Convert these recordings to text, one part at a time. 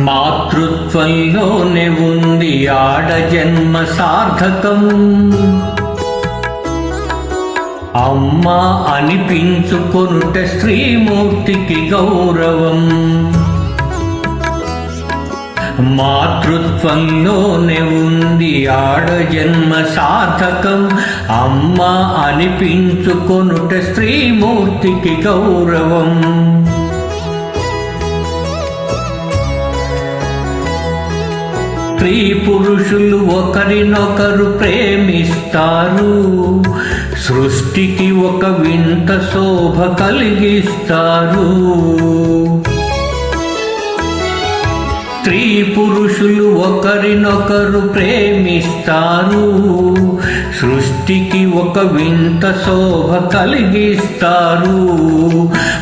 మాతృత్వంలోనే ఉంది ఆడ జన్మ సార్థకం. అమ్మ అనిపించుకొనుట స్త్రీమూర్తికి గౌరవం. మాతృత్వంలోనే ఉంది ఆడ జన్మ సార్థకం. అమ్మ అనిపించుకొనుట స్త్రీమూర్తికి గౌరవం. స్త్రీ పురుషులు ఒకరినొకరు ప్రేమిస్తారు. సృష్టికి ఒక వింత శోభ కలిగిస్తారు. స్త్రీ పురుషులు ఒకరినొకరు ప్రేమిస్తారు. సృష్టికి ఒక వింత శోభ కలిగిస్తారు.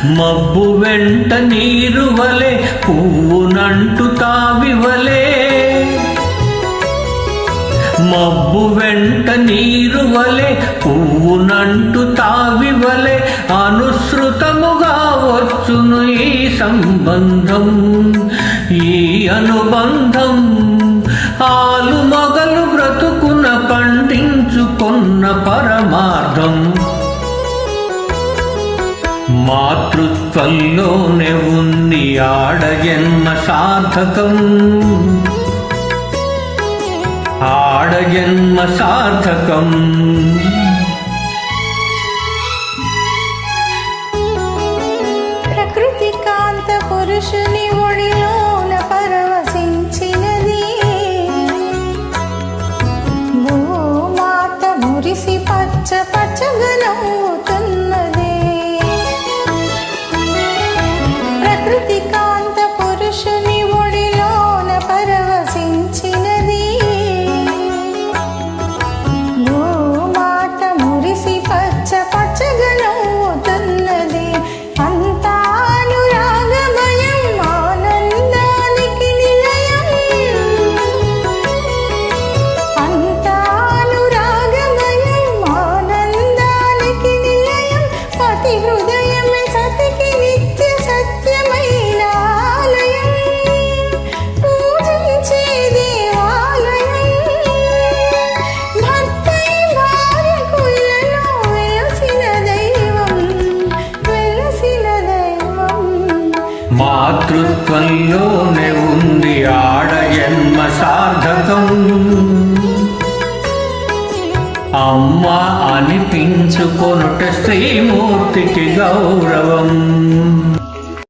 మబ్బు వెంట నీరు వలె పువ్వునంటు తావివలే. మబ్బు వెంట నీరు వలె పువ్వునంటు తావివలే అనుసృతముగా వచ్చును ఈ సంబంధం. ఈ అనుబంధం ఆలు మొగలు బ్రతుకున పండించుకున్న పరమార్థం. మాతృత్వంలోనే ఉంది ఆడ జన్మ సార్థకం. ఆడ జన్మ సార్థకం. ప్రకృతి కాంత పురుషుని ఒడిలోన పరవశించినది. భూమాత మురిసి పచ్చ పచ్చగా నవ్వుతున్నది. ప్రకృతి కాంత పురుషుని ఒడిలోన పరవశించినది. భూమాత మురిసి పచ్చ పచ్చగా నవ్వుతున్నది. అంతా అనురాగమయం ఆనందానికి నిలయం. అంతా అనురాగమయం ఆనందానికి నిలయం. పతి హృదయమే సతికి నిత్య సత్యమైన ఆలయం. పూజించే దేవాలయం. భర్తై భార్యకు ఇలలో వెలసిన దైవం. వెలసిన దైవం. మాతృత్వంలోనే ఉంది ఆడ జన్మ సార్థకం. అమ్మ అనిపించుకొనుట స్త్రీమూర్తికి గౌరవం.